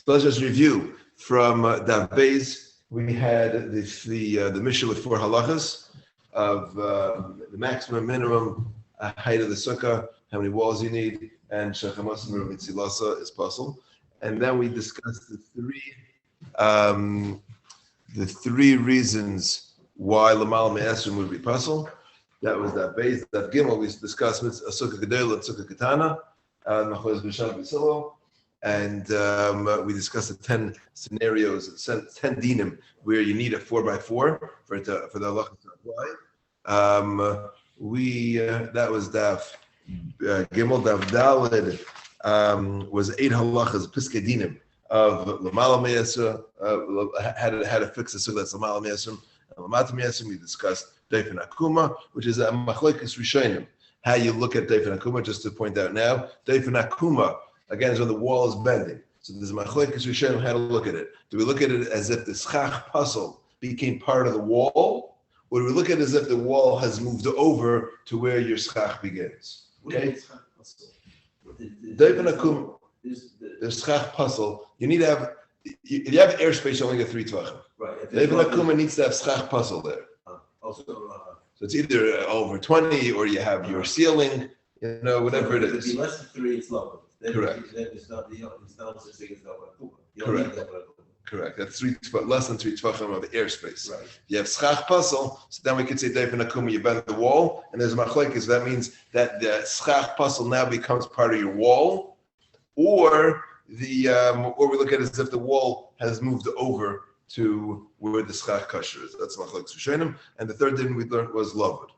let's just review from Daf Beis. We had the Mishnah with 4 halachas of the maximum, minimum height of the sukkah, how many walls you need, and Shechamas Mitzilasa is puzzle. And then we discussed the three reasons why Lamal Me'esrim would be puzzle. That was that base. That Gimel we discussed with Sukka Gedela and Sukka Katana, Machoz B'Shan B'Silo, and we discussed the 10 scenarios, 10 dinim where you need a 4x4 for the halacha to apply. That was Daf Gimel. Daf Daled was 8 halachas Piskei Dinim of Lamala Me'esrim, how to fix the sukkah that's Lamala Me'esrim and Lamata Me'esrim. We discussed Deifin Akuma, which is a Machlokes Rishonim. How you look at Deifin Akuma, just to point out now, Deifin Akuma, again, is when the wall is bending. So there's a Machlokes Rishonim how to look at it. Do we look at it as if the schach puzzle became part of the wall, or do we look at it as if the wall has moved over to where your schach begins? Okay? Deifin Akuma, the schach puzzle, you need to have, if you have airspace, you only get 3 tvachim. Right. Deifin Akuma needs to have schach puzzle there. So it's either over 20 or you have your ceiling, whatever it is. If it's less than 3, it's lower. Correct. Then it's not such thing as Correct. Correct. That's less than 3 tvachim of airspace. Right. You have schach puzzle, so then we could say Deifin Akuma, you bend the wall, and there's a machlekes. That means that the schach puzzle now becomes part of your wall, or we look at it as if the wall has moved over to where the schach kasher is. That's machlokes rishonim. And the third thing we learned was lavud.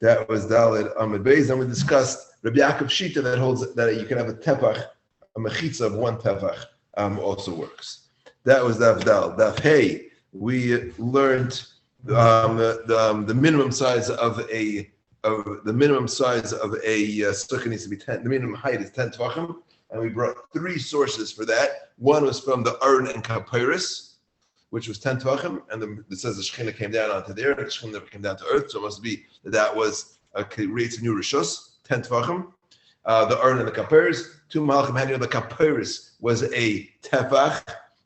That was Daled Amud Beis. And we discussed Rabbi Yaakov Shita that holds that you can have a tefach, a mechitza of 1 tefach also works. That was Daf Dal. Daf Hey, we learned the minimum size of a sukkah needs to be 10. The minimum height is 10 tvachim. And we brought 3 sources for that. One was from the Aron and Kapiris, which was 10 tvachim, and it says the Shekhinah came down onto there, and the Shekhinah never came down to earth, so it must be that was creates a new Rishus, 10 tvachim. The Aron and the Kapiris, 2 Malachim had the Kapiris was a tefach,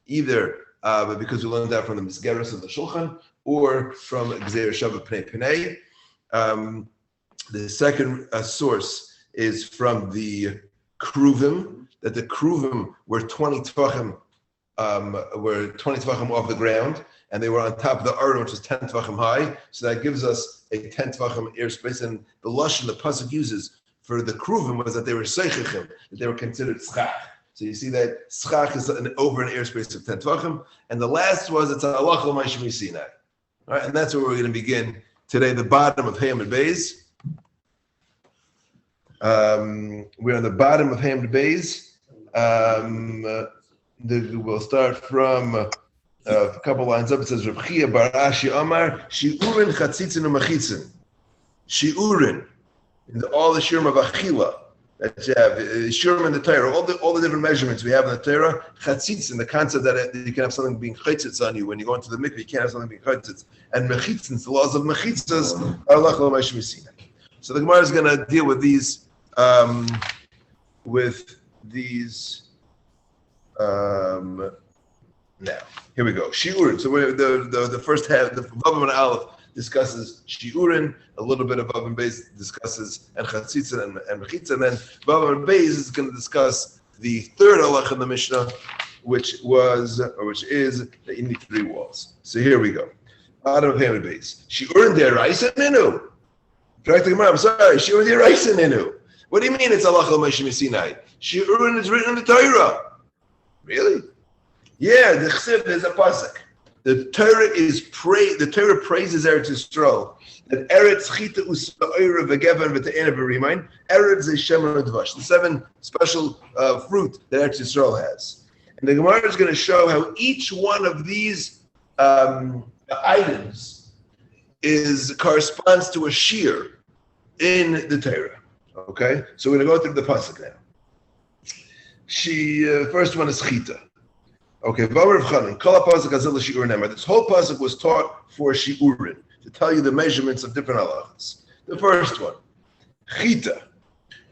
either because we learned that from the Misgeros of the Shulchan, or from Gzeir Shavah Pnei Pnei. The second source is from the Kruvim, that the Kruvim were 20 tvachim off the ground, and they were on top of the Aron, which is 10 tvachim high. So that gives us a 10 tvachim airspace. And the lashon the pasuk uses for the Kruvim was that they were seichichim, that they were considered schach. So you see that schach is over an airspace of 10 tvachim. And the last was it's halacha l'mayshmi Sinai. All right, and that's where we're going to begin today. The bottom of Hayam and Beis. We're on the bottom of Hamd Beis. We'll start from a couple lines up. It says, Reb Chia bar Ashi Amar, Shi'urin Chatzitzin U'Machitzin. Shi'urin, in all the Shurim of Achila that you have, Shurim in the Torah, all the different measurements we have in the Torah, Chatzitzin, the concept that you can have something being Chatzitz on you. When you go into the mikveh, you can't have something being Chatzitz. And Mechitzin, the laws of Mechitzas, are Lach L'May Shmi Sinai. So the Gemara is going to deal with these now. Here we go. Shi'urin. So the first half, the Vav and Aleph discusses Shi'urin, a little bit of Vav and Beis discusses and Chatzitzin and Mechitza, and then Vav and Beis is going to discuss the third halach in the Mishnah, which is that you need 3 walls. So here we go. Bottom of Hamid Beis. Shi'urin deraisa ninu. Correct the Gemara. I'm sorry. Shi'urin deraisa ninu. What do you mean it's halacha l'mayshmi Sinai? Shi'urin is written in the Torah. Really? Yeah, the Chsiv is a pasuk. The Torah praises Eretz Yisrael. That Eretz chita usa'ira v'gevan v'te'ena v'rimain. Eretz is shemen udvash. The 7 special fruit that Eretz Yisrael has. And the Gemara is going to show how each one of these items corresponds to a shear in the Torah. Okay, so we're going to go through the pasuk now. First one is chita. Okay, this whole pasuk was taught for shiurin, to tell you the measurements of different halachas. The first one, chita.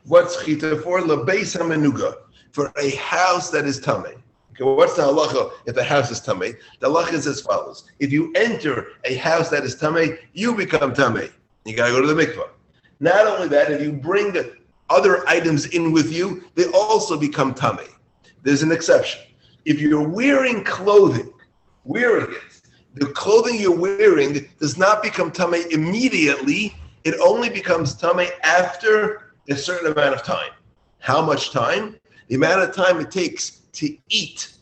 What's chita for? Lebeis hamenuga. for a house that is tamei. Okay, well, what's the halacha if a house is tamei? The halacha is as follows: if you enter a house that is tamei, you become tamei. You gotta go to the mikvah. Not only that, if you bring other items in with you, they also become tamei. There's an exception. If you're wearing clothing, the clothing you're wearing does not become tamei immediately. It only becomes tamei after a certain amount of time. How much time? The amount of time it takes to eat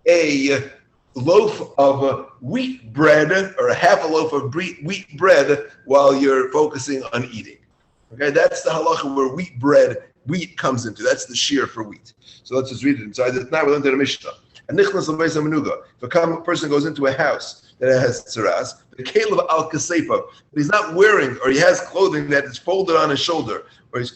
a loaf of wheat bread or a half a loaf of wheat bread while you're focusing on eating. Okay, that's the halacha where wheat comes into. That's the shear for wheat. So let's just read it inside. Now we learned the Mishnah. If a person goes into a house that has tzaras, the kelev al kasefa, but he's not wearing, or he has clothing that is folded on his shoulder, or he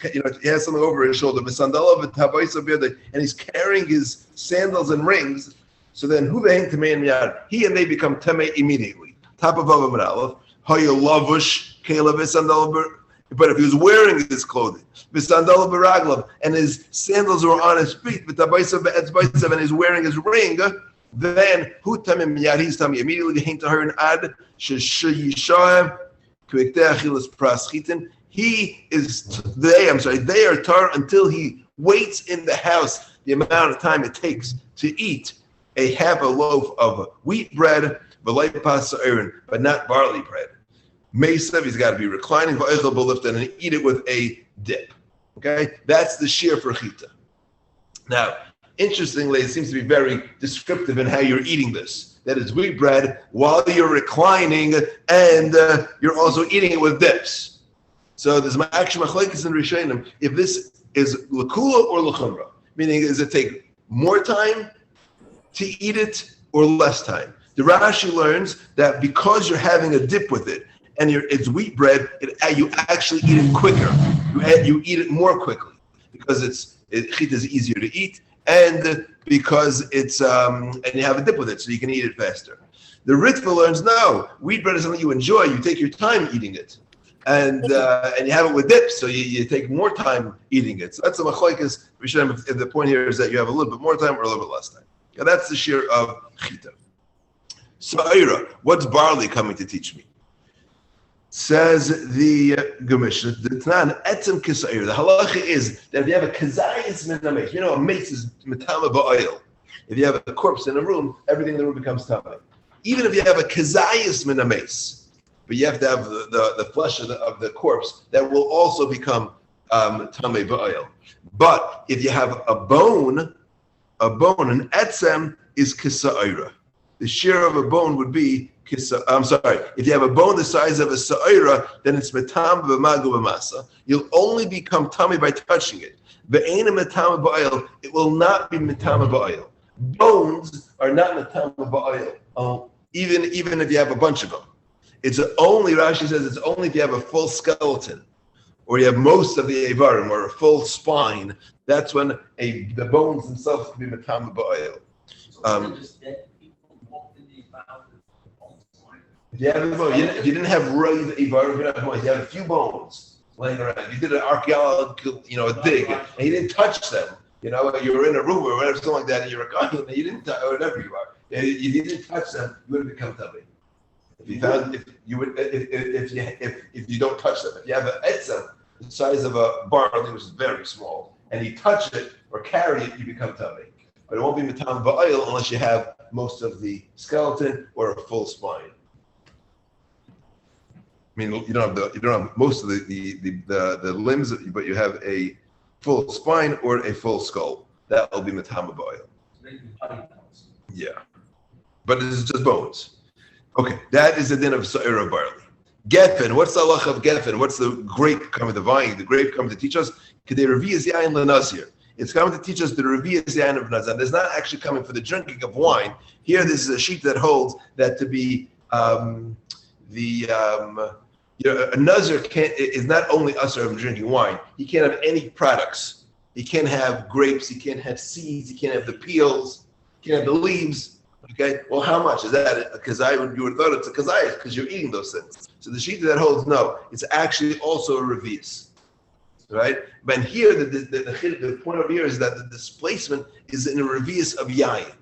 has something over his shoulder, and he's carrying his sandals and rings. So then, he and they become tamei immediately. Top of Vav Aleph, lavush kelev. But if he was wearing his clothing, and his sandals were on his feet, and he's wearing his ring, then he's tamei immediately. They are tar until he waits in the house the amount of time it takes to eat a half a loaf of wheat bread, but not barley bread. Mesav, he's got to be reclining and eat it with a dip. Okay, that's the shear for chita. Now, interestingly, it seems to be very descriptive in how you're eating this. That is wheat bread while you're reclining, and you're also eating it with dips. So there's ma'akshem machlekes in Rishonim if this is l'kula or l'chumra, meaning does it take more time to eat it or less time? The Rashi learns that because you're having a dip with it, and it's wheat bread, you actually eat it quicker. You eat it more quickly because chita is easier to eat, and because it's and you have a dip with it, so you can eat it faster. The Ritva learns no, wheat bread is something you enjoy. You take your time eating it, and you have it with dips, so you take more time eating it. So that's the machlokes. The point here is that you have a little bit more time or a little bit less time. Yeah, that's the shear of chita. Sa'ira, what's barley coming to teach me? Says the Gemishna, the halacha is that if you have a kazayis min ha-meis, a mace is metama ba'oil. If you have a corpse in a room, everything in the room becomes tamei. Even if you have a kazayis min ha-meis, but you have to have the flesh of the corpse, that will also become tamei ba'oil. But if you have a bone, an etzem is kisa'ira. The shear of a bone would be if you have a bone the size of a sa'ira, then it's metam b'magu b'masa. You'll only become tamei by touching it. Ve'ena metam ba'oil, it will not be metam ba'oil. Bones are not metam ba'oil. Even if you have a bunch of them. It's only, Rashi says, it's only if you have a full skeleton, or you have most of the Eivarim, or a full spine, that's when the bones themselves can be metam ba'oil. If you didn't have roiv Eivarim, you had a few bones laying around. You did an archaeological, dig, and you didn't touch them. You were in a room or whatever, something like that, and you're a kohen, and you didn't touch, or whatever you are. If you didn't touch them, you would have become tamei. If you don't touch them, if you have an etzem the size of a barley, which is very small, and you touch it or carry it, you become tamei. But it won't be metam ba'oil unless you have most of the skeleton or a full spine. I mean, you don't have most of the limbs, but you have a full spine or a full skull. That will be metam ba'oil. Yeah, but it's just bones. Okay, that is the din of sa'ira barley. Geffen, what's the halacha of geffen? What's the grape coming, the vine, the grape coming to teach us? Kedei revi'as yain lenazir. It's coming to teach us the revi'as yain of nazir. It's not actually coming for the drinking of wine. Here, this is a sheet that holds that to be a nazir is not only usher of drinking wine. He can't have any products. He can't have grapes. He can't have seeds. He can't have the peels. He can't have the leaves. Okay, well, how much is that? Because you would have thought it's a kazayas because you're eating those things. So the sheet that holds no, it's actually also a revi'as. right? But here, the point over here is that the displacement is in a revius of yayin.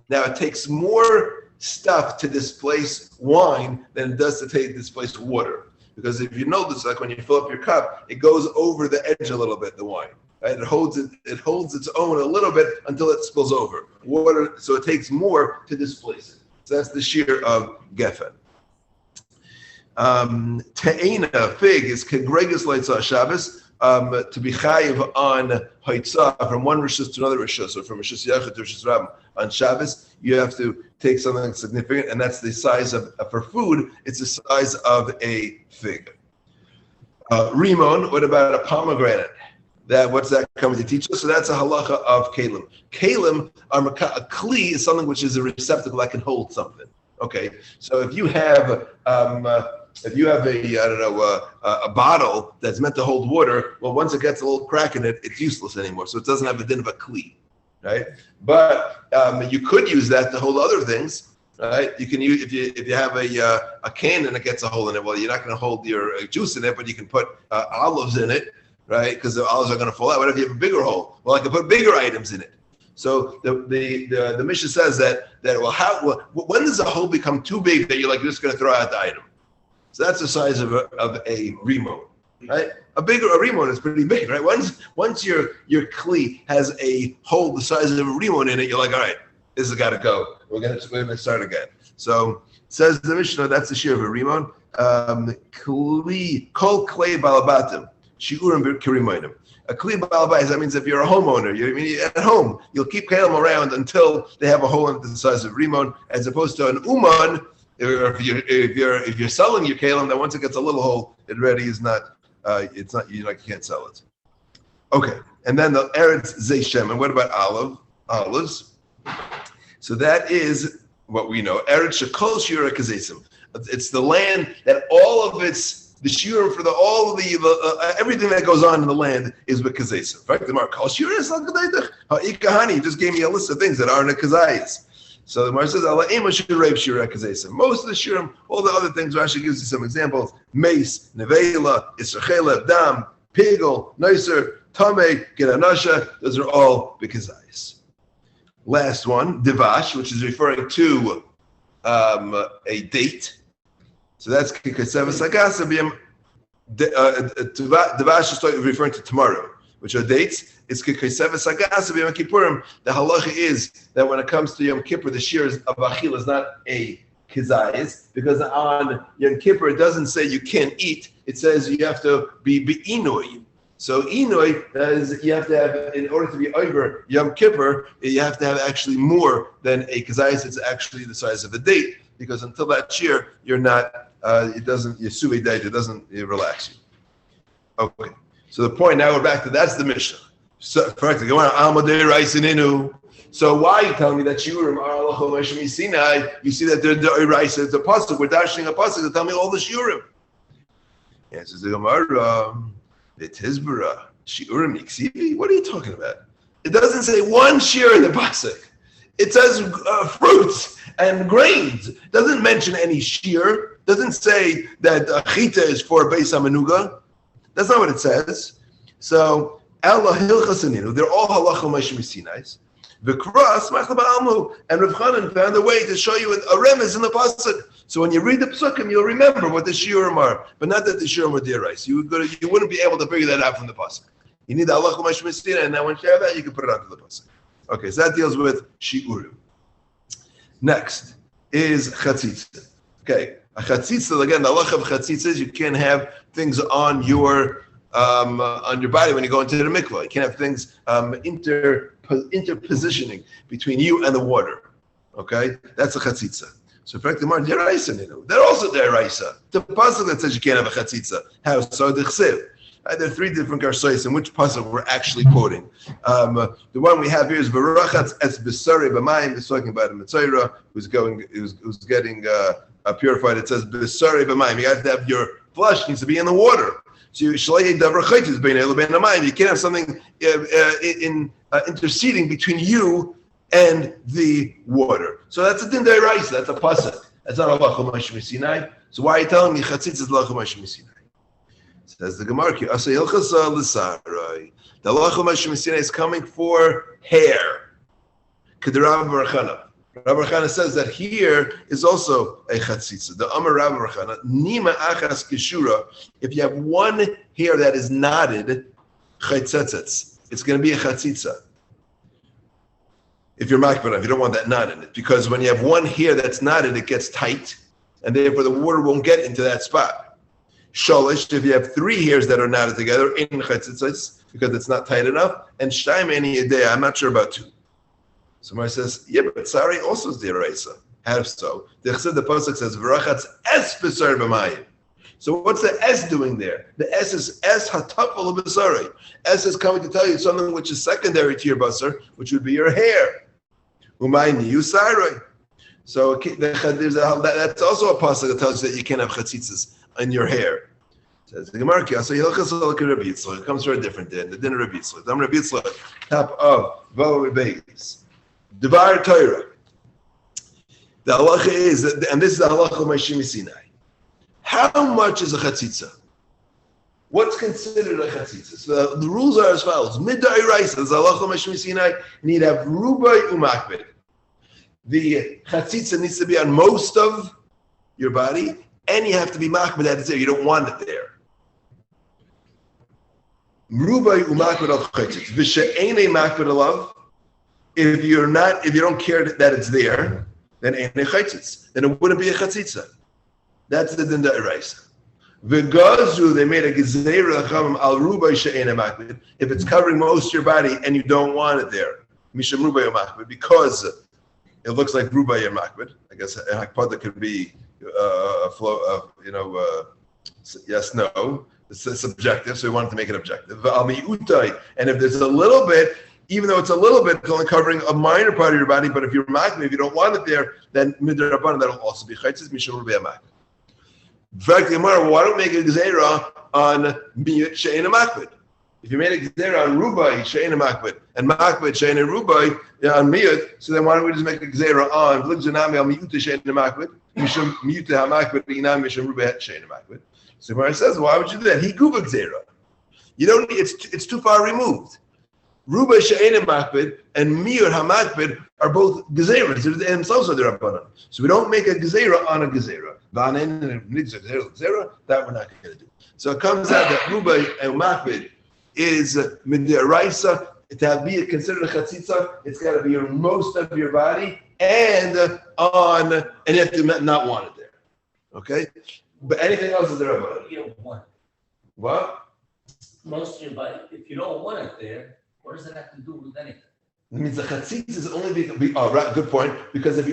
Now, it takes more stuff to displace wine than it does to displace water. Because if you notice, like when you fill up your cup, it goes over the edge a little bit, the wine. Right? It holds its own a little bit until it spills over. Water, so it takes more to displace it. So that's the shear of Geffen. Te'ena, fig, is Kegregus Leitzah Shabbos, to be chayiv on Haitzah from one Rishus to another Rishus, or from Rishus Yachid to Rishus Rabbim. On Shabbos, you have to take something significant, and that's the size of, for food, it's the size of a fig. Rimon, what about a pomegranate? What's that coming to teach us? So that's a halacha of kalim. Kalim, a kli is something which is a receptacle that can hold something. Okay, so if you have a bottle that's meant to hold water, well, once it gets a little crack in it, it's useless anymore. So it doesn't have a din of a kli, right? But you could use that to hold other things, right? You can use if you have a can and it gets a hole in it. Well, you're not going to hold your juice in it, but you can put olives in it, right? Because the olives are going to fall out. What if you have a bigger hole? Well, I can put bigger items in it. So the Mishnah says that when does a hole become too big that you're just going to throw out the item? So that's the size of a rimon, right? A rimon is pretty big, right? Once your kli has a hole the size of a rimon in it, you're like, all right, this has got to go. We're gonna start again. So says the Mishnah, that's the shear of a rimon. Kli kol klei balabatim shiurim kirimayim. A kli balabais, that means if you're a homeowner, you're at home, you'll keep kalim around until they have a hole in the size of rimon, as opposed to an uman. If you're selling your kalim, then once it gets a little hole, it already is not. It's not. You can't sell it. Okay, and then the eretz zeishem. And what about olives? So that is what we know. Eretz shekol shira kazesim. It's the land that all of the shira for everything that goes on in the land is with kazesim. Right? The mark kol shira is not kazeitach. Ha'ikahani just gave me a list of things that aren't a kazayis. So the Gemara says, most of the shirim, all the other things, Rashi gives you some examples: mace, nevela, israchela, dam, pigel, noiser, tameh, geranasha. Those are all bikazayis. Last one, divash, which is referring to a date. So that's kikasevas agasabiyam. Divash is referring to tomorrow, which are dates. It's kikasevas agasabiyam Yom Kippurim. The halacha is that when it comes to Yom Kippur, the shears of achil is not a kizayis, because on Yom Kippur it doesn't say you can't eat. It says you have to be inui. So inui is you have to have, in order to be over Yom Kippur, you have to have actually more than a kizayis. It's actually the size of a date, because until that year you're not. It doesn't. Your suvei date. It doesn't relax you. Okay. So the point now we're back to that's the Mishnah. So correct. Go on. Almadei Raisin Inu. So why are you telling me that shiurim are alachol meshmi Sinai? You see that they're Raisa. It's a pasuk. We're dashing a pasuk to tell me all the shiurim. Answers the Gemara. It's Hizbara. Shiurim yiksivi. What are you talking about? It doesn't say one shiur in the pasuk. It says fruits and grains. It doesn't mention any shiur. It doesn't say that chita is for beis hamanuga. That's not what it says. So Allah hilchasaninu. They're all halachal meshmi Sinai's. V'kras machla ba'almu, and Rav Chanan found a way to show you a remez in the pasuk. So when you read the psukim, you'll remember what the shiurim are, but not that the shiurim are derais. You wouldn't be able to figure that out from the pasuk. You need the halachal meshmi Sinai, and now once you have that, you can put it onto the pasuk. Okay, so that deals with shiurim. Next is chatzitza. Okay, a chatzitza, again, the halacha of chatzitza is you can't have things on your body when you go into the mikvah. You can't have things interpositioning between you and the water. Okay, that's a chatzitza. So in fact, they're also deraisa. The pasuk that says you can't have a chatzitza. How so? The chsev. There are three different garsois in which pasuk we're actually quoting. The one we have here is Barachatz es besari b'mayim. It's talking about a Mitzayra who's getting purified. It says besari b'mayim. You have to have your flesh needs to be in the water. So you can't have something interceding between you and the water. So that's a din deraisa. That's a pasuk. That's not a halachah meshmi Sinai. So why are you telling me chatzitz is halachah meshmi Sinai? Says the Gemara, the halacha Moshe Messina is coming for hair. Rabbi Barachana says that here is also a chatzitza. The Amar Rabbi Barachana, Nima achas kishura, if you have one hair that is knotted, chaytzetzets, it's going to be a chatzitza. If you're makbid, if you don't want that knot in it. Because when you have one hair that's knotted, it gets tight, and therefore the water won't get into that spot. Sholish, if you have three hairs that are knotted together, in chetzitzos, because it's not tight enough, and shtaim any idea, I'm not sure about two. Somebody says, yeah, but Sari also is the Eraisa. How so? The pasuk says, V'rachatz es b'sar b'mayim. So what's the S doing there? The S is S hatafel b'sari. S is coming to tell you something which is secondary to your basar, which would be your hair. Umay niyu sarai. So that's also a pasuk that tells you that you can't have chetzitzos in your hair. Says the Gemara, so it comes from a different din. The din of Rabbi Yitzchak. I'm Rabbi Yitzchak, top of Vav Beis. Devar Torah. The halacha is, and this is the halacha of Moshe Sinai. How much is a chatzitza? What's considered a chatzitza? So the rules are as follows: Midday rice, as halacha of Moshe Sinai, you need to have rubai umakbid. The chatzitza needs to be on most of your body, and you have to be makbid that it's there. You don't want it there. Rubai umakbid al chatzitz. V'she'enei makbid alav. If you don't care that it's there, then enei chatzitz. Then it wouldn't be a chatzitza. That's the din da'iraisa. V'gazu, they made a gezeira chamim al rubai she'enei makbid. If it's covering most of your body and you don't want it there, misham rubai umakbid, because it looks like rubai makbid. I guess a hakpada could be a flow of, yes, no. It's subjective, so we wanted to make it objective. And if there's a little bit, even though it's a little bit, it's only covering a minor part of your body, but if you're makbid, if you don't want it there, then midrabanan, that'll also be chaytzis, mishum rubai makbid. In fact, the Gemara, why don't we make a gzeira on miyut she'ena makbid? If you made a gzeira on rubai she'ena makbid and makbid she'ena rubai on miyut, so then why don't we just make a gzeira on v'ligzanami al miyut she'ena makbid mishum miyut ha'makbid inam mishum rubai she'ena makbid? So the Gemara says, why would you do that? He guba gzeira. You don't need, it's too far removed. Rubai she'ena makbid and miyut ha'makbid are both gezeiras. They themselves are the rabbanan. So we don't make a gezeira on a gezeira. That we're not going to do. So it comes out that rubai and makbid is midiraisa. To be considered a chatzitza, it's got to be most of your body and you have to not want it there. Okay, but anything else is the rabbanan. You don't want it. What? Most of your body. If you don't want it there, what does it have to do with anything? It means the chatzitza is only right, good point. Because if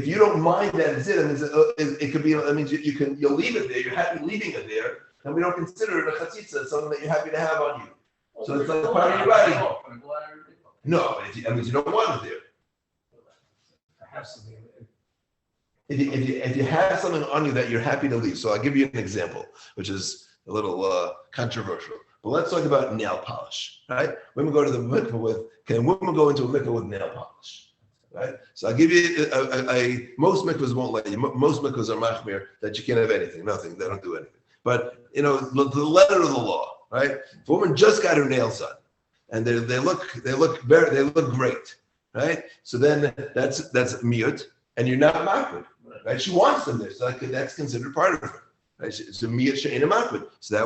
you don't mind that it's it could be. That means you'll leave it there. You're happy leaving it there, and we don't consider it a chatzitza. It's something that you're happy to have on you. So it's like a part of your body. No, that means you don't want it there. I have something. If you have something on you that you're happy to leave, so I'll give you an example, which is a little controversial. But let's talk about nail polish, right? Women go to the mikveh women go into a mikveh with nail polish, right? So I'll give you most mikvahs won't let you. Most mikvahs are machmir that you can't have anything, nothing. They don't do anything. But the letter of the law, right? If a woman just got her nails done, and they look great, right? So then that's miyut, and you're not machmir, right? She wants them there, so that's considered part of her, right? It's a miyut she'ena machmir, so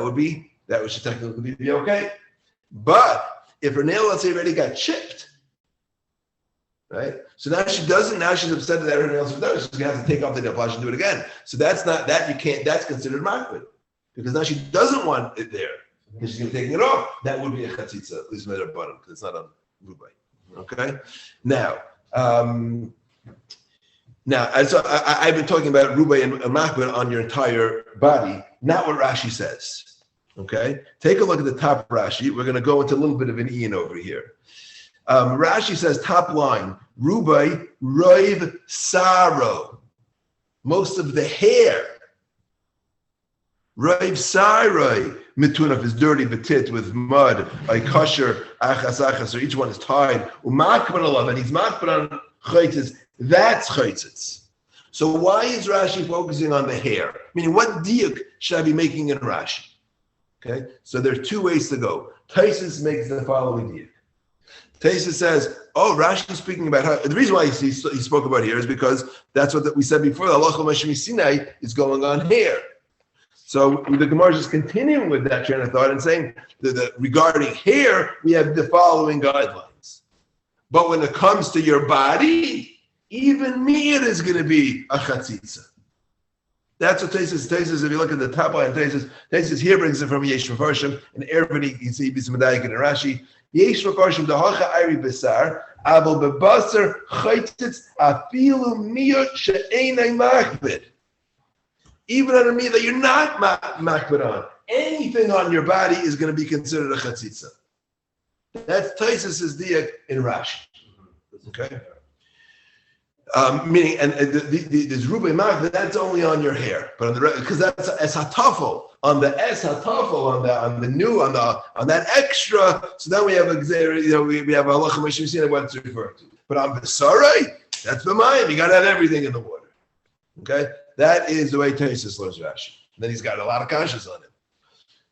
that should technically be okay. But if her nail, let's say, already got chipped, right? So now she doesn't. Now she's upset that her nails are done. She's gonna have to take off the nail polish and do it again. So that's not that you can't. That's considered makbid because now she doesn't want it there because she's gonna take it off. That would be a chatzitza, at least made a button because it's not on rubai. Okay. Now, so I've been talking about rubai and makbid on your entire body, not what Rashi says. Okay, take a look at the top Rashi. We're going to go into a little bit of an Ian over here. Rashi says, top line, rubai roiv saro, most of the hair. Roiv sarai, mitunaf is dirty, betit with mud, I kosher, achas, so each one is tied. Umakban alav, and he's makban on chaytzis, that's chaytzis. So why is Rashi focusing on the hair? Meaning, what diuk should I be making in Rashi? Okay, so there are two ways to go. Taisus makes the following diak. Taisus says, "Oh, Rashi is speaking about how." The reason why he spoke about here is because that's what we said before. The halacha Mashmi Sinai is going on here. So the Gemara is continuing with that train of thought and saying that regarding hair, we have the following guidelines. But when it comes to your body, even meat is going to be a chatzitza. That's what Taisus. Taisus, if you look at the top line, Taisus here brings it from Yesh Mefarshim, and Erevani, you see Bis Medayik and Rashi. Yesh Mefarshim dahacha Ari Besar Abel Bebasar Chaitzitz Afilu Miyot She'enai Machbid. Even on a meat that you're not machbid on, anything on your body is going to be considered a chatzitza. That's Taisus' diak in Rashi. Okay. Meaning, and this rubei machbid, that's only on your hair, but on the because that's es hatafel on the es hatafel on the new on that extra. So then we have a we have a halacha mishmishina what it's referred to. But on besarai, that's b'mayim. You got to have everything in the water. Okay. That is the way Taisus learns Rashi. Then he's got a lot of kashas on him.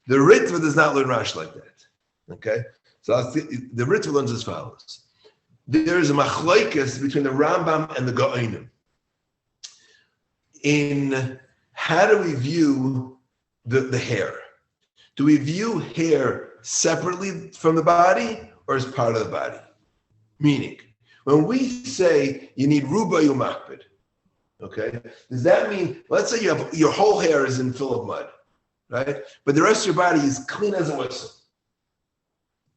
The Ritva does not learn Rashi like that. Okay? So the Ritva learns as follows. There is a machlokes between the Rambam and the Gaonim. In how do we view the hair? Do we view hair separately from the body or as part of the body? Meaning, when we say you need ruba umakbid, okay, does that mean, let's say you have your whole hair is full of mud, right? But the rest of your body is clean as a whistle.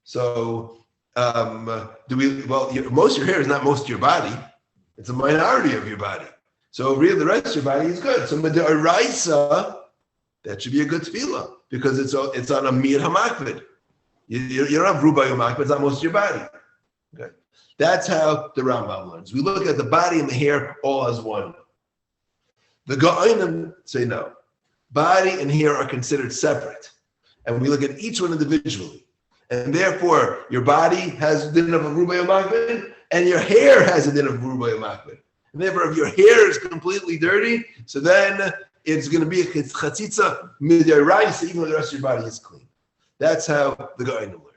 So, most of your hair is not most of your body. It's a minority of your body. So really the rest of your body is good. So the Araisa, that should be a good tefillah because it's on a mir hamakvid. You don't have ruba hamakvid, it's not most of your body. Okay. That's how the Rambam learns. We look at the body and the hair all as one. The Gaonim say no. Body and hair are considered separate. And we look at each one individually. And therefore, your body has a din of a ruba hamakvid, and your hair has a din of ruba hamakvid. And therefore, if your hair is completely dirty, so then it's going to be a chatzitza midiraisa, even though the rest of your body is clean. That's how the Gaonim learn.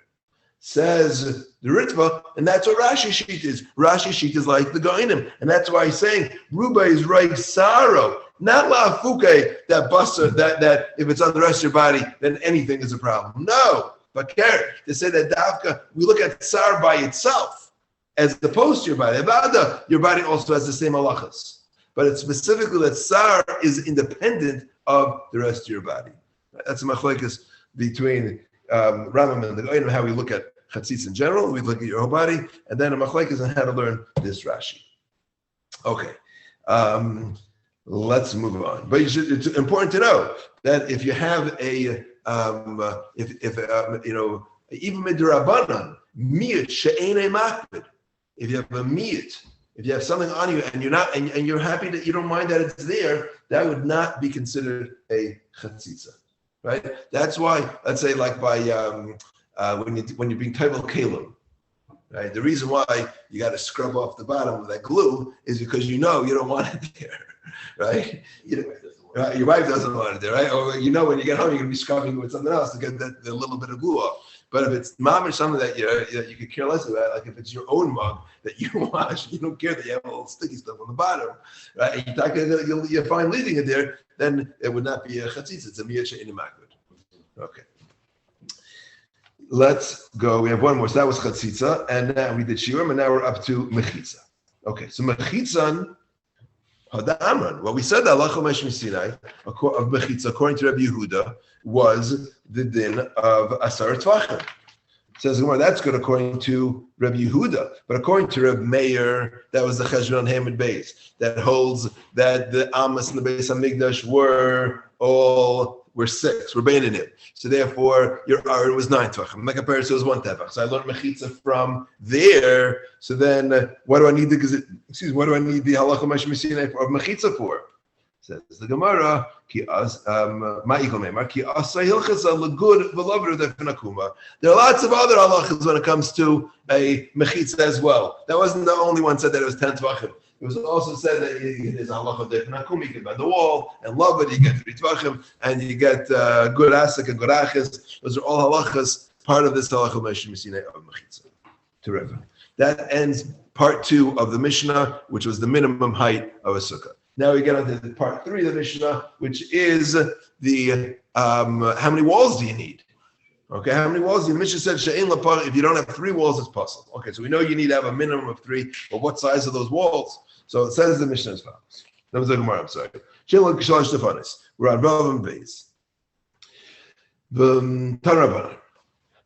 Says the Ritva, and that's what Rashi sheet is. Rashi sheet is like the Gaonim, and that's why he's saying ruba is right sorrow, not la fuke that buster that if it's on the rest of your body, then anything is a problem. No, but care to say that davka we look at sar by itself as opposed to your body. Avada, your body also has the same halachas, but it's specifically that sar is independent of the rest of your body. That's a machlokes between Rambam and the Gaonim, how we look at chatzitz in general. We look at your whole body, and then a machlokes on how to learn this Rashi. Okay, let's move on. But it's important to know that if you have a even midrabanan miyut she'enei makbid, if you have a miyut, if you have something on you and you're not and you're happy that you don't mind that it's there, that would not be considered a chatzitza. Right. That's why, let's say, like by when you're being taival kalim, right? The reason why you got to scrub off the bottom with that glue is because you don't want it there, right? Your wife doesn't want it there, right? Or when you get home, you're gonna be scrubbing with something else to get the little bit of glue off. But if it's mom or something that you could care less about, like if it's your own mug that you wash, you don't care that you have a little sticky stuff on the bottom, right? And you're fine leaving it there, then it would not be a chatzitz. It's a miyat she'enei makbid. Okay. Let's go. We have one more. So that was chatzitza, and now we did shiurim, and now we're up to mechitza. Okay. So mechitzan hadamran. What we said that halacha meshmi Sinai of mechitza, according to Rabbi Yehuda, was the din of asar tvachim. Says Gemara, that's good according to Rabbi Yehuda, but according to Rabbi Meir, that was the cheshbon Hamid Beis that holds that the Amos and the Beis Hamikdash were 6. We're baining it. So therefore, your Aron was 9 tvachim. My comparison was 1 tefach. So I learned mechitza from there. So then, what do I need the halacha meshmi Sinai of mechitza for? Says the Gemara, there are lots of other halachas when it comes to a mechitza as well. That wasn't the only one said that it was 10 tvachim. It was also said that there's a halacha de nakum, you can bend the wall, and love it, you get 3 tvachim, and you get good asik and good achis. Those are all halachas, part of this halacha Moshe Messina of Mechitza. Terrific. That ends part 2 of the Mishnah, which was the minimum height of a sukkah. Now we get on to part 3 of the Mishnah, which is the how many walls do you need? Okay, how many walls? The Mishnah said she'ein lapar. If you don't have 3 walls, it's possible. Okay, so we know you need to have a minimum of 3. But what size are those walls? So it says the Mishnah as follows. That was the Gemara. I'm sorry. Shilok shalosh tefanis. We're on Vav and Beis. The Tanrabanan.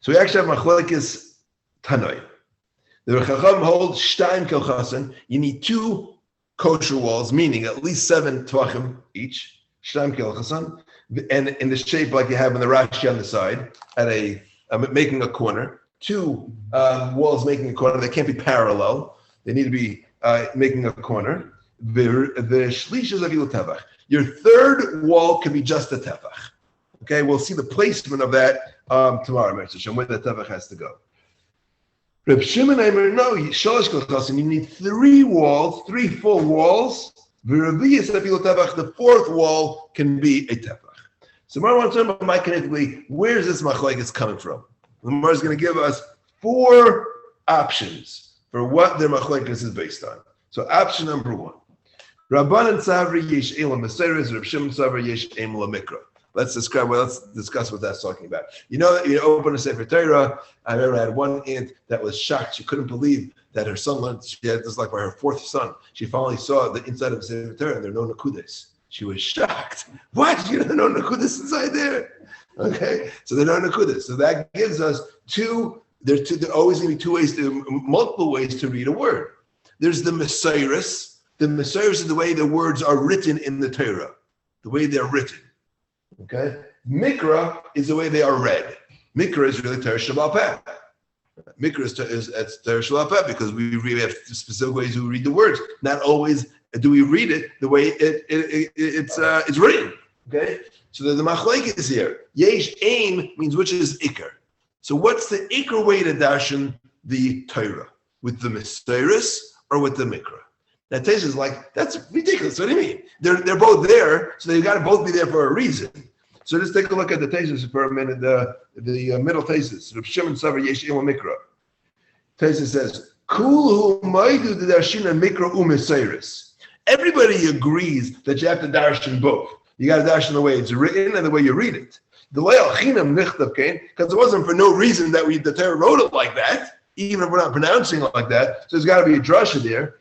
So we actually have machlekes Tanoi. The Chacham holds shtaim kelchasen. You need 2 kosher walls, meaning at least 7 tvachim each. Shtaim kelchasen, and in the shape like you have in the Rashi on the side, at a making a corner. 2 walls making a corner. They can't be parallel. They need to be making a corner. The shlish is avilu tefach. Your 3rd wall can be just a tefach. Okay, we'll see the placement of that tomorrow, where the tefach has to go. Reb Shimon Aimer, no, you need 3 walls, 3 full walls. The 4th wall can be a tefach. So I want to talk about kinetically, where is this machlokes coming from? The Gemara is going to give us 4 options for what their machlokes is based on. So option number 1. Rabbanan Savri Yesh Elam Meseres, Reb Shimon Savri Yesh Elam Mikra. Let's discuss what that's talking about. You know that you open a Sefer Torah. I remember I had one aunt that was shocked. She couldn't believe that her son learned. She had this like by her 4th son. She finally saw the inside of the Sefer Torah and there are no nakudas. She was shocked. What? You don't know nakudas inside there? Okay, so there are no nakudas. So that gives us 2. There always going to be multiple ways to read a word. There's the Messiris. The Messiris is the way the words are written in the Torah, the way they're written. Okay, Mikra is the way they are read. Mikra is really Torah Shabbat Peh. Mikra is Torah Shabbat Peh because we really have specific ways we read the words. Not always do we read it the way it's written. Okay, so the machlekes is here. Yesh aim means which is ikar. So what's the ikar way to darshan the Torah? With the Mesiris or with the Mikra? That Taisus is like, that's ridiculous. What do you mean? They're both there, so they've got to both be there for a reason. So let's take a look at the Taisus for a minute. The middle Taisus, Reb Shimon Savar Yesh Elam Mikra. Taisus says, "Kulu maidu the darshina Mikra u'Mesiris." Everybody agrees that you have to darshan both. You got to darshan the way it's written and the way you read it. The way al chinam nichtav kain, because it wasn't for no reason that the Torah wrote it like that, even if we're not pronouncing it like that. So there's got to be a drasha there.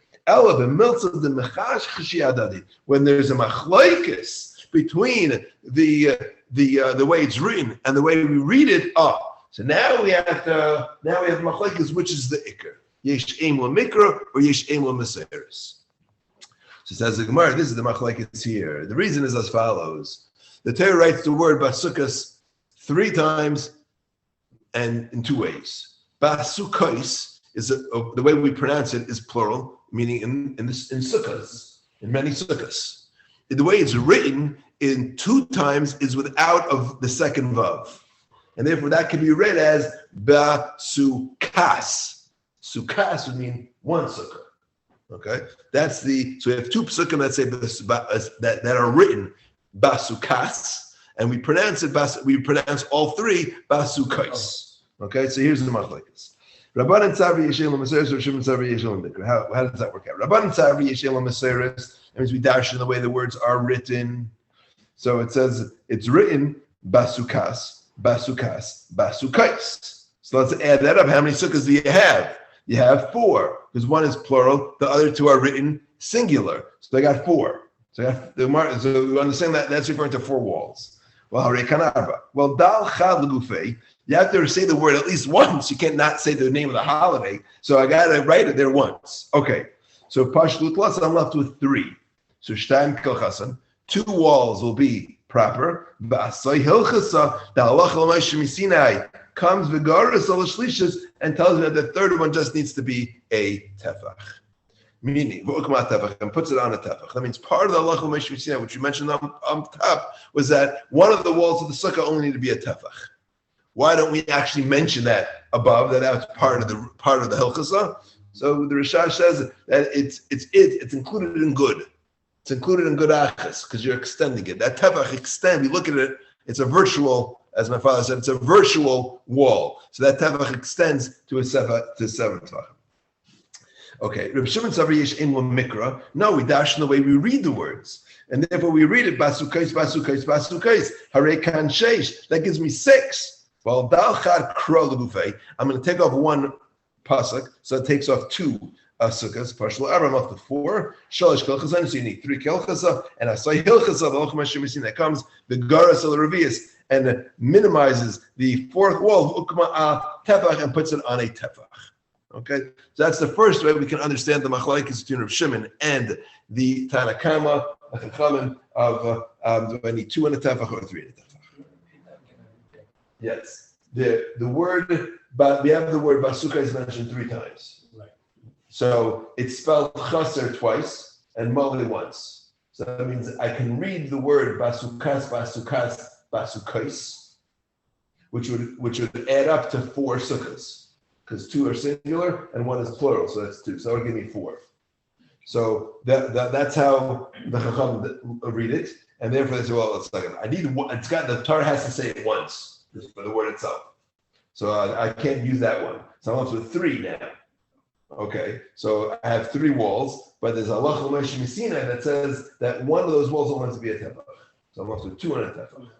When there's a machlokes between the way it's written and the way we read it, so now we have machlokes, which is the ikar. Yesh aim mikra or yesh aim meseris. So says the Gemara, this is the machlokes here. The reason is as follows: the Torah writes the word basukas 3 times and in 2 ways. Basukais is the way we pronounce it is plural. Meaning in sukkahs, in many sukkahs. The way it's written in 2 times is without of the 2nd vav. And therefore that can be read as basukas. Sukas would mean 1 sukkah. Okay? So we have 2 sukkahs that say that are written basukas, and we pronounce all 3 basukais. Okay, so here's the machlokes. Rabbanan Tzavri Yeshel Meseres or Shimon Tzavri Yeshel Mikra. How does that work out? Rabbanan Tzavri Yeshel Meseres. That means we dash in the way the words are written. So it says it's written basukas, basukas, basukais. So let's add that up. How many sukkahs do you have? You have 4 because 1 is plural. The other 2 are written singular. So they got 4. So we understand that that's referring to 4 walls. Well, dal chad legufei. You have to say the word at least once. You can't not say the name of the holiday. So I got to write it there once. Okay. So pashlut las, I'm left with 3. So shtaim kelchasan. 2 walls will be proper. Ba'asai hilchasa. The halacha l'maishem Sinai comes v'garas al shlishas and tells me that the 3rd one just needs to be a tefach. Meaning, and puts it on a tefach. That means part of the halacha l'maishem Sinai, which you mentioned on top, was that one of the walls of the sukkah only need to be a tefach. Why don't we actually mention that above? That's part of the hilchasa. So the Rishash says that it's included in good. It's included in good achas because you're extending it. That tefach extend. We look at it. It's a virtual, as my father said, it's a virtual wall. So that tefach extends to seven tefachim. Okay, Reb Shimon Savar yesh imla mikra. No, we dash in the way we read the words, and therefore we read it basukais, basukais, basukais. Hare kan sheish. That gives me 6. Well, dal chad kro legufei. I'm going to take off one pasuk, so it takes off 2 sukkahs. Partial aram off the 4. Shalish kelchazan. So you need 3 kelchasa, and asay hilchasa. The Lochem Hashem that comes the garas of the revius and minimizes the 4th wall of ukma tefach and puts it on a tefach. Okay, so that's the first way we can understand the machlokes between Reb Shimon and the Tanakama, the Chachamim of do I need 2 in a tefach or 3 in a tefach? Yes, the word, but we have the word basuka is mentioned 3 times. Right. So it's spelled chaser twice and mali once. So that means I can read the word basukas, basukas, basukais, which would add up to 4 sukkahs. Because 2 are singular and 1 is plural, so that's 2. So that would give me 4. So that's how the Chacham read it, and therefore they say, well, it's like I need one. It's got the Torah has to say it once for the word itself. So I can't use that one. So I'm left with 3 now. Okay, so I have 3 walls, but there's a halach l'meish misina that says that one of those walls only has to be a tefach. So I'm left with 2 and a tefach.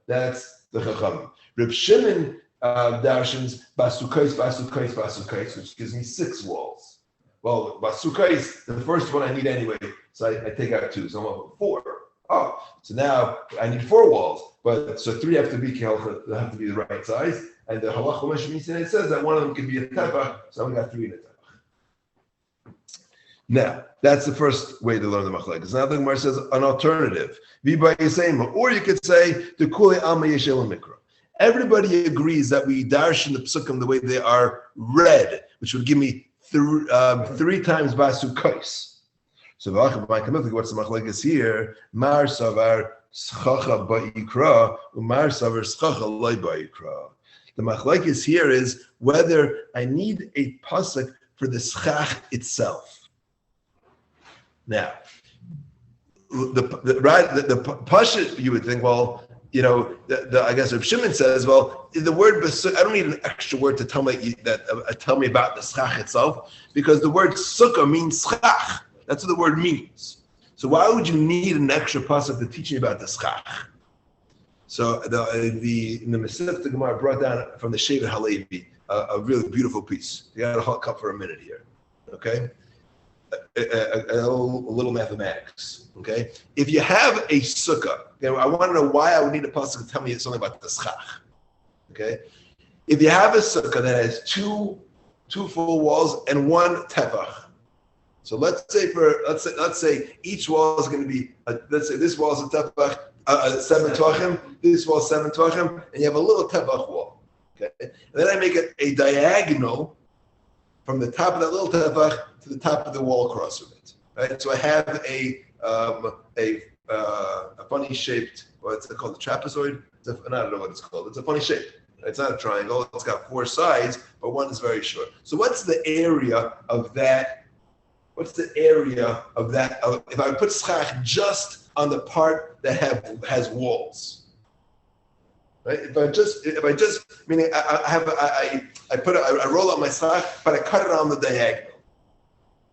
That's the Chacham. Reb Shimon darshans basukais, basukais, basukais, which gives me 6 walls. Well, basukais, the first one I need anyway, so I take out 2, so I'm up with 4. Oh, so now I need 4 walls, but so 3 have to be the right size, and the halach l'meish says that one of them can be a tefach, so I got 3 in a tefach. Now, that's the first way to learn the machlekes. Now the Gemara says an alternative, or you could say the kuli alma yeshel mikra. Everybody agrees that we darshan the psukim the way they are read, which would give me 3 times basukais. So what's the machlekes here? Mar savar schacha ba'ikra, umar savar schacha loy ba'ikra. The machlekes here is whether I need a pasuk for the schach itself. Now, the pashut, you would think, well, you know, I guess Reb Shimon says, well, the word basuk, I don't need an extra word to tell me tell me about the schach itself, because the word sukkah means schach. That's what the word means. So why would you need an extra pasuk to teach me about the schach? So the Masif the Gemara brought down from the Shevet Halevi a really beautiful piece. You got to hold up for a minute here, okay? A little mathematics, okay? If you have a sukkah, I want to know why I would need a pasuk to tell me something about the schach, okay? If you have a sukkah that has two full walls and 1 tefach, so let's say each wall is going to be let's say this wall is a tefach 7 tvachim, this wall is 7 tvachim, and you have a little tefach wall, okay? And then I make a diagonal from the top of that little tefach to the top of the wall across of it, right? So I have a funny shaped, what's it called, a trapezoid? I don't know what it's called. It's a funny shape. It's not a triangle. It's got 4 sides, but one is very short. So what's the area of that? What's the area of that? If I put schach just on the part that has walls, right? If I just meaning I roll out my schach, but I cut it on the diagonal.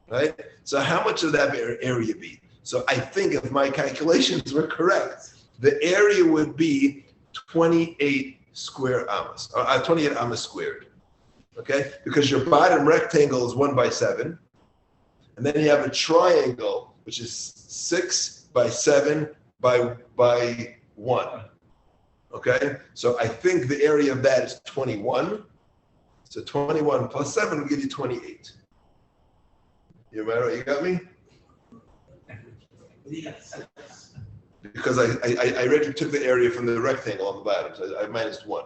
Right? So how much of that area be? So I think if my calculations were correct, the area would be 28 square amas, 28 amas squared. Okay? Because your bottom rectangle is 1 by 7. And then you have a triangle, which is 6 by 7 by 1. Okay? So I think the area of that is 21. So 21 plus 7 will give you 28. You remember? You got me? Yes. Because I already took the area from the rectangle on the bottom, so I minus 1.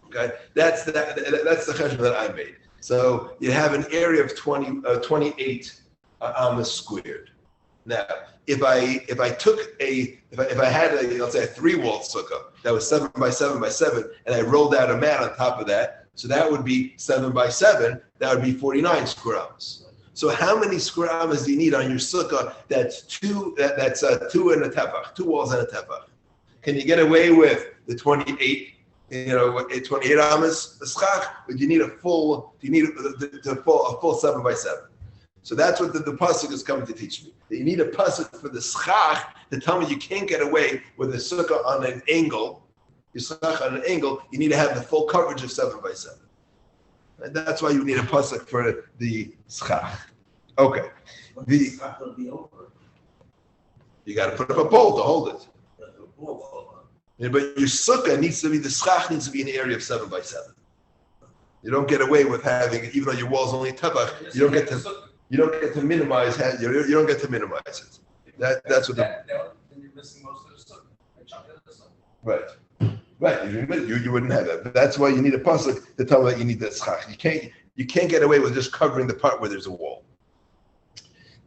Okay, that's the cheshbon that I made. So you have an area of 28 amas squared. Now, if I had let's say a 3-wall sukkah that was 7 by 7 by 7, and I rolled out a mat on top of that, So that would be 7 by 7. That would be 49 square amas. So how many square amas do you need on your sukkah? That's two and a tefach, 2 walls and a tefach. Can you get away with the 28? 28 amas schach, but you need a full 7 by 7. So that's what the pasuk is coming to teach me. That you need a pasuk for the schach to tell me you can't get away with a sukkah on an angle. Your schach on an angle, you need to have the full coverage of 7 by 7. And that's why you need a pasuk for the schach. Okay. You got to put up a pole to hold it. Yeah, but your sukkah needs to be, the schach needs to be in the area of 7 by 7. You don't get away with having it, even though your wall's only tefach. You don't get to minimize. You don't get to minimize it. That's what. Then you're missing most of the sukkah. Right. You wouldn't have that. But that's why you need a pasuk to tell me that you need the schach. You can't get away with just covering the part where there's a wall.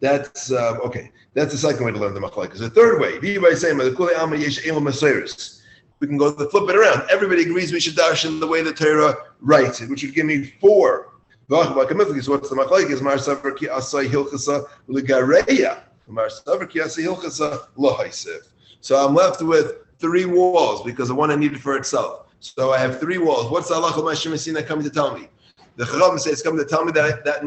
That's okay. That's the second way to learn the machlokes. The third way, we can go to flip it around. Everybody agrees we should dash in the way the Torah writes it, which would give me 4. So what's the machlokes? Mar savar ki asay hilchasa legareya. Mar savar ki asay hilchasa lahaisiv. So I'm left with 3 walls because the one I needed for itself. So I have 3 walls. What's the halacha my shemisina coming to tell me? The Chacham says it's coming to tell me that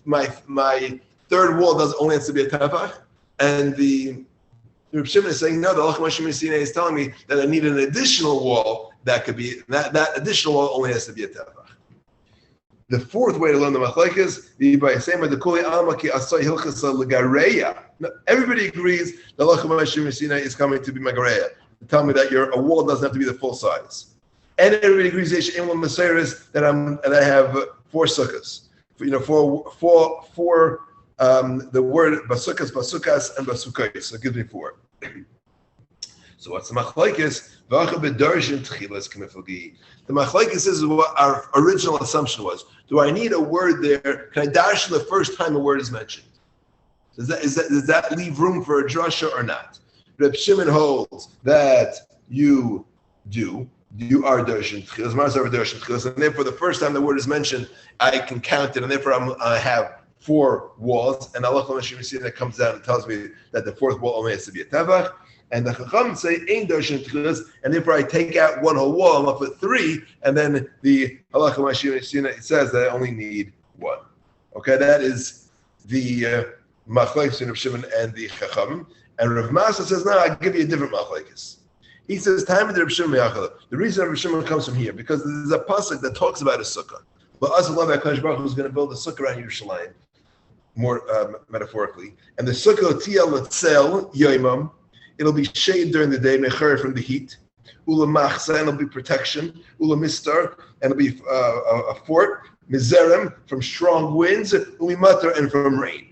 my third wall only has to be a tefach, and the Reb Shimon is saying no. The halacha my shemisina is telling me that I need an additional wall that could be that additional wall only has to be a tefach. The fourth way to learn the machlokes is by saying the kuli alma ki asay hilchasa legareya. Everybody agrees the halacha my shemisina is coming to be magareya. Tell me that a wall doesn't have to be the full size, and everybody agrees that I have 4 sukkahs. For the word basukas, and basukais. So it gives me 4. So what's the machlokes? The machlokes is what our original assumption was. Do I need a word there? Can I dash the first time a word is mentioned? Does that leave room for a drasha or not? Reb Shimon holds that you do. You are darshan tchilas, marsav darshan tchilas, and therefore the first time the word is mentioned, I can count it, and therefore I have 4 walls. And Allah that comes down and tells me that the 4th wall only has to be a tevach. And the Chacham say ein darshan tchilas, and therefore I take out 1 whole wall. I'm left with 3, and then the Allah it says that I only need 1. Okay, that is the machlokes in Reb Shimon and the Chacham. And Rav Masa says, no, I'll give you a different machlokes. He says, time of the Reb Shimon Yachal. The reason Reb Shimon comes from here, because there's a pasuk that talks about a sukkah. But us Allah HaKadosh Baruch Hu is going to build a sukkah around Yerushalayim, more metaphorically. And the sukkah tiyal letzel yoimam, it'll be shade during the day, mecher from the heat. Ula machsa, and it'll be protection. Ula mistar, and it'll be a fort. Mizerem, from strong winds. Uli matar, and from rain.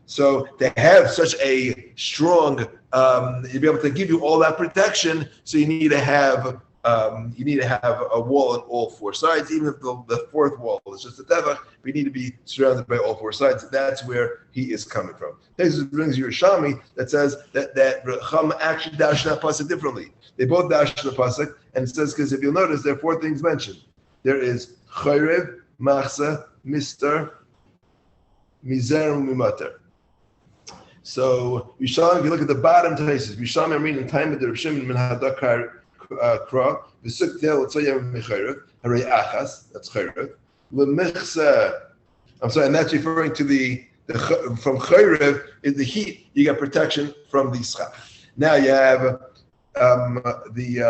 So to have such a strong, you'll be able to give you all that protection. So you need to have a wall on all 4 sides. Even if the 4th wall is just a tefach, we need to be surrounded by all 4 sides. That's where he is coming from. This brings you a Shami that says that Chacham actually dashed that pasuk differently. They both dashed the pasuk, and it says because if you'll notice, there are 4 things mentioned. There is chayrev, machsa, mister, mizer, and mimater. So Yisham, if you look at the bottom places, Yisham I'm reading time of the Reb Shimon min hadakar kra v'suk tel tzayim mechayrev harei achas, that's chayrev l'mechsa. I'm sorry, and that's referring to the from chayrev is the heat. You get protection from the schach. Now you have the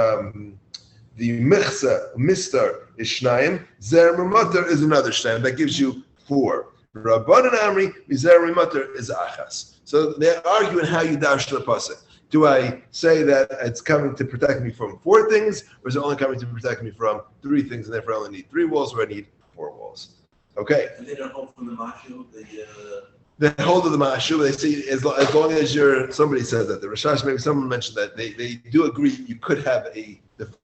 mechsa mister is shnayim, zer memater is another shnayim that gives you 4. Rabbanan Amri mizer memater is achas. So they're arguing how you dash the pasuk. Do I say that it's coming to protect me from 4 things, or is it only coming to protect me from 3 things, and therefore I only need 3 walls, or I need 4 walls? Okay. And they don't hold from the mashu. They hold of the mashu. They see as long as somebody says that the Rashash, maybe someone mentioned that they do agree you could have the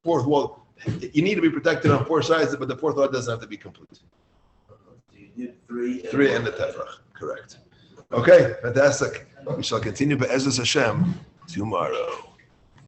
4th wall. You need to be protected on 4 sides, but the 4th wall doesn't have to be complete. So you need 3. 3 and the tefach, correct. Okay, fantastic. We shall continue Be'ezus Hashem tomorrow.